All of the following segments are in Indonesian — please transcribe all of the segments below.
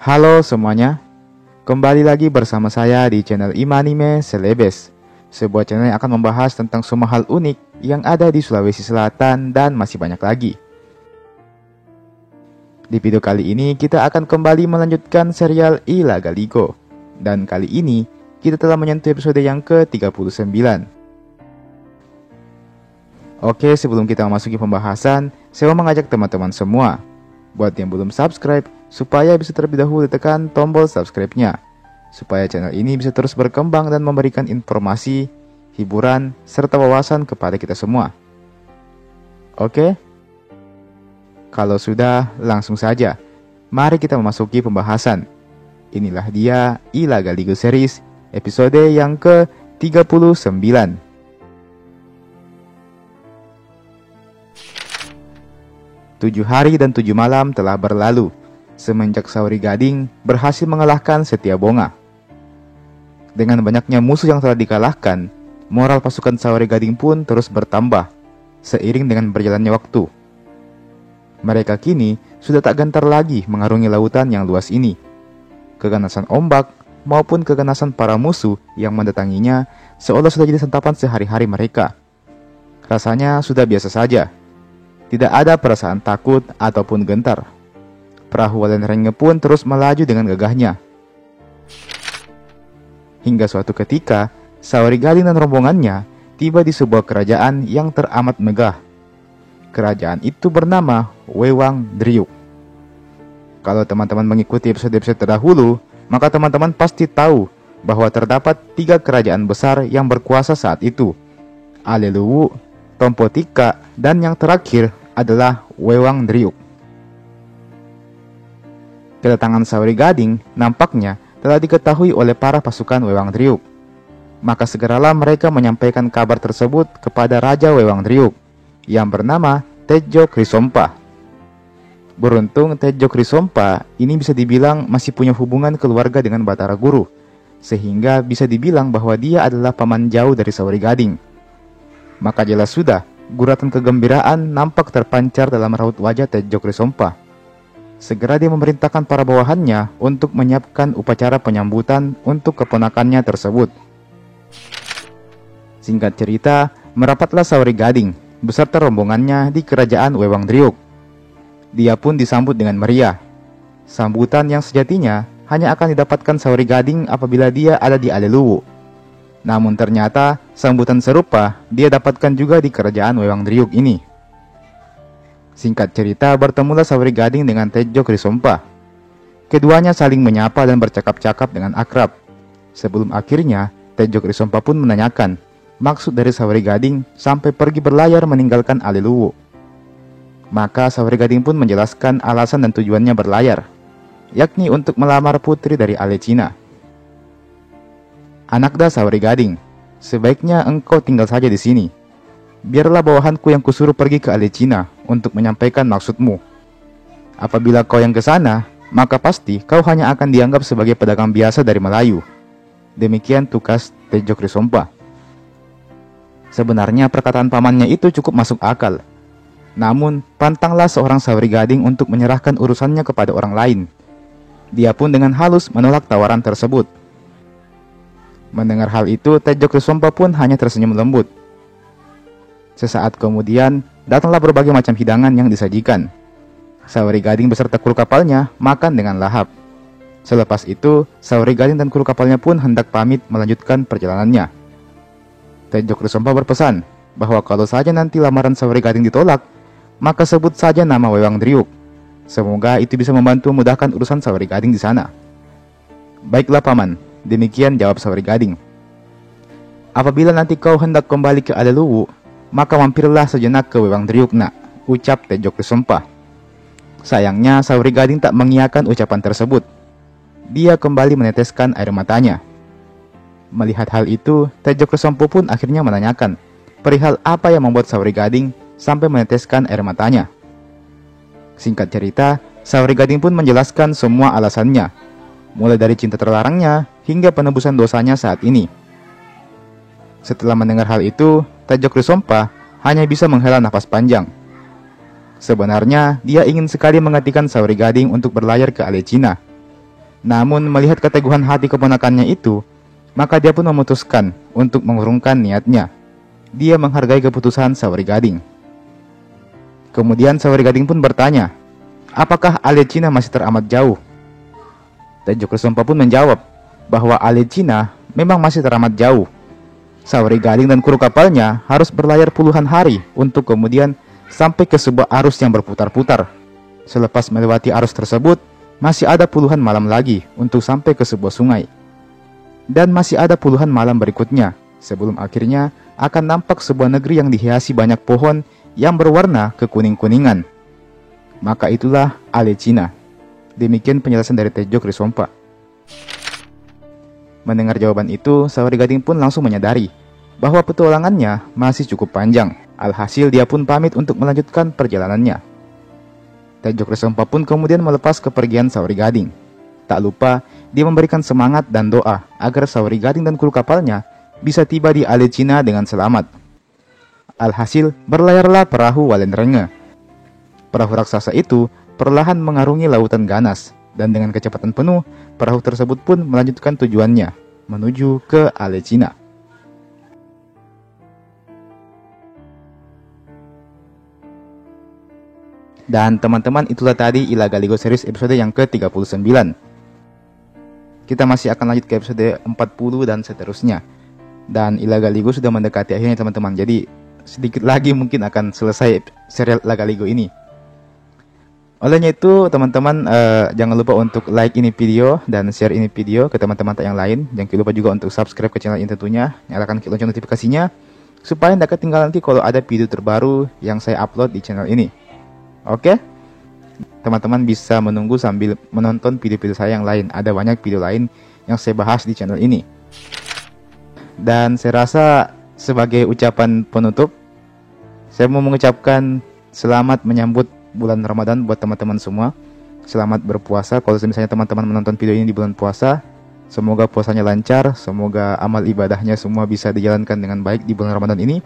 Halo semuanya, kembali lagi bersama saya di channel Imanime Celebes, sebuah channel yang akan membahas tentang semua hal unik yang ada di Sulawesi Selatan dan masih banyak lagi. Di video kali ini kita akan kembali melanjutkan serial Ilaga Ligo, dan kali ini kita telah menyentuh episode yang ke-39. Oke, sebelum kita memasuki pembahasan, saya mau mengajak teman-teman semua buat yang belum subscribe, supaya bisa terlebih dahulu tekan tombol subscribe-nya, supaya channel ini bisa terus berkembang dan memberikan informasi, hiburan, serta wawasan kepada kita semua. Oke? Kalau sudah, langsung saja. Mari kita memasuki pembahasan. Inilah dia Ilaga Ligo Series, episode yang ke-39. 7 hari dan 7 malam telah berlalu semenjak Saori Gading berhasil mengalahkan Setiabonga. Dengan banyaknya musuh yang telah dikalahkan, moral pasukan Saori Gading pun terus bertambah seiring dengan berjalannya waktu. Mereka kini sudah tak gentar lagi mengarungi lautan yang luas ini. Keganasan ombak maupun keganasan para musuh yang mendatanginya seolah sudah jadi santapan sehari-hari mereka. Rasanya sudah biasa saja. Tidak ada perasaan takut ataupun gentar. Perahu Walenrenge pun terus melaju dengan gagahnya. Hingga suatu ketika, Saori Gading dan rombongannya tiba di sebuah kerajaan yang teramat megah. Kerajaan itu bernama Wewang Driuk. Kalau teman-teman mengikuti episode-episode terdahulu, maka teman-teman pasti tahu bahwa terdapat 3 kerajaan besar yang berkuasa saat itu: Aleluwu, Tompotika, dan yang terakhir adalah Wewang Driuk. Kedatangan Saori Gading nampaknya telah diketahui oleh para pasukan Wewang Driuk. Maka segeralah mereka menyampaikan kabar tersebut kepada Raja Wewang Driuk yang bernama Tejo Krisompa. Beruntung Tejo Krisompa ini bisa dibilang masih punya hubungan keluarga dengan Batara Guru, sehingga bisa dibilang bahwa dia adalah paman jauh dari Saori Gading. Maka jelas sudah, guratan kegembiraan nampak terpancar dalam raut wajah Tejo Krisompa. Segera dia memerintahkan para bawahannya untuk menyiapkan upacara penyambutan untuk keponakannya tersebut. Singkat cerita, merapatlah Saori Gading beserta rombongannya di kerajaan Wewang Driuk. Dia pun disambut dengan meriah. Sambutan yang sejatinya hanya akan didapatkan Saori Gading apabila dia ada di Aleluwu. Namun ternyata sambutan serupa dia dapatkan juga di kerajaan Wewang Driuk ini. Singkat cerita, bertemulah Saori Gading dengan Tejo Krisompa. Keduanya saling menyapa dan bercakap-cakap dengan akrab. Sebelum akhirnya Tejo Krisompa pun menanyakan maksud dari Saori Gading sampai pergi berlayar meninggalkan Aleluwu. Maka Saori Gading pun menjelaskan alasan dan tujuannya berlayar, yakni untuk melamar putri dari Alecina. Anakda Saori Gading, sebaiknya engkau tinggal saja di sini. Biarlah bawahanku yang kusuruh pergi ke Alecina untuk menyampaikan maksudmu. Apabila kau yang ke sana, maka pasti kau hanya akan dianggap sebagai pedagang biasa dari Melayu. Demikian tukas Tejo Krisompa. Sebenarnya perkataan pamannya itu cukup masuk akal. Namun, pantanglah seorang Saori Gading untuk menyerahkan urusannya kepada orang lain. Dia pun dengan halus menolak tawaran tersebut. Mendengar hal itu, Tejo Krisompa pun hanya tersenyum lembut. Sesaat kemudian, datanglah berbagai macam hidangan yang disajikan. Saori Gading beserta kru kapalnya makan dengan lahap. Selepas itu, Saori Gading dan kru kapalnya pun hendak pamit melanjutkan perjalanannya. Tejo Krisompa berpesan bahwa kalau saja nanti lamaran Saori Gading ditolak, maka sebut saja nama Wewang Driuk. Semoga itu bisa membantu memudahkan urusan Saori Gading di sana. Baiklah paman, demikian jawab Saori Gading. Apabila nanti kau hendak kembali ke Aleluwu, maka mampirlah sejenak ke Wewang Driuk nak, ucap Tejo Krisompa. Sayangnya Saori Gading tak mengiyakan ucapan tersebut. Dia kembali meneteskan air matanya. Melihat hal itu, Tejo Krisompa pun akhirnya menanyakan perihal apa yang membuat Saori Gading sampai meneteskan air matanya. Singkat cerita, Saori Gading pun menjelaskan semua alasannya, mulai dari cinta terlarangnya hingga penebusan dosanya saat ini. Setelah mendengar hal itu, Tejo Krisompa hanya bisa menghela nafas panjang. Sebenarnya, dia ingin sekali menghentikan Saori Gading untuk berlayar ke Alecina. Namun melihat keteguhan hati keponakannya itu, maka dia pun memutuskan untuk mengurungkan niatnya. Dia menghargai keputusan Sawari Gading. Kemudian Sawari Gading pun bertanya, apakah Alechina masih teramat jauh? Tejo Krisompa pun menjawab bahwa Alechina memang masih teramat jauh. Sawari Gading dan kru kapalnya harus berlayar puluhan hari untuk kemudian sampai ke sebuah arus yang berputar-putar. Selepas melewati arus tersebut, masih ada puluhan malam lagi untuk sampai ke sebuah sungai. Dan masih ada puluhan malam berikutnya, sebelum akhirnya akan nampak sebuah negeri yang dihiasi banyak pohon yang berwarna kekuning-kuningan. Maka itulah Alechina. Demikian penjelasan dari Tejo Krisompa. Mendengar jawaban itu, Sawari Gading pun langsung menyadari bahwa petualangannya masih cukup panjang. Alhasil dia pun pamit untuk melanjutkan perjalanannya. Tejo Krisompa pun kemudian melepas kepergian Sawari Gading. Tak lupa, dia memberikan semangat dan doa agar Sawari Gading dan kru kapalnya bisa tiba di Alechina dengan selamat. Alhasil, berlayarlah perahu Walenrenge. Perahu raksasa itu perlahan mengarungi lautan ganas, dan dengan kecepatan penuh, perahu tersebut pun melanjutkan tujuannya, menuju ke Alechina. Dan teman-teman, itulah tadi Ila Galigo series episode yang ke-39. Kita masih akan lanjut ke episode 40 dan seterusnya. Dan Ila Galigo sudah mendekati akhirnya teman-teman. Jadi sedikit lagi mungkin akan selesai serial Ila Galigo ini. Olehnya itu teman-teman jangan lupa untuk like ini video dan share ini video ke teman-teman yang lain. Jangan lupa juga untuk subscribe ke channel ini tentunya. Nyalakan lonceng notifikasinya supaya tidak ketinggalan nanti kalau ada video terbaru yang saya upload di channel ini. Oke, teman-teman bisa menunggu sambil menonton video-video saya yang lain. Ada banyak video lain yang saya bahas di channel ini. Dan saya rasa sebagai ucapan penutup, saya mau mengucapkan selamat menyambut bulan Ramadan buat teman-teman semua. Selamat berpuasa. Kalau misalnya teman-teman menonton video ini di bulan puasa, semoga puasanya lancar, semoga amal ibadahnya semua bisa dijalankan dengan baik di bulan Ramadan ini.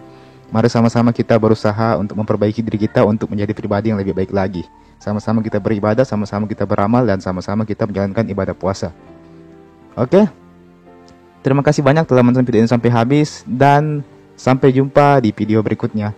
Mari sama-sama kita berusaha untuk memperbaiki diri kita untuk menjadi pribadi yang lebih baik lagi. Sama-sama kita beribadah, sama-sama kita beramal, dan sama-sama kita menjalankan ibadah puasa. Oke? Terima kasih banyak telah menonton video ini sampai habis, dan sampai jumpa di video berikutnya.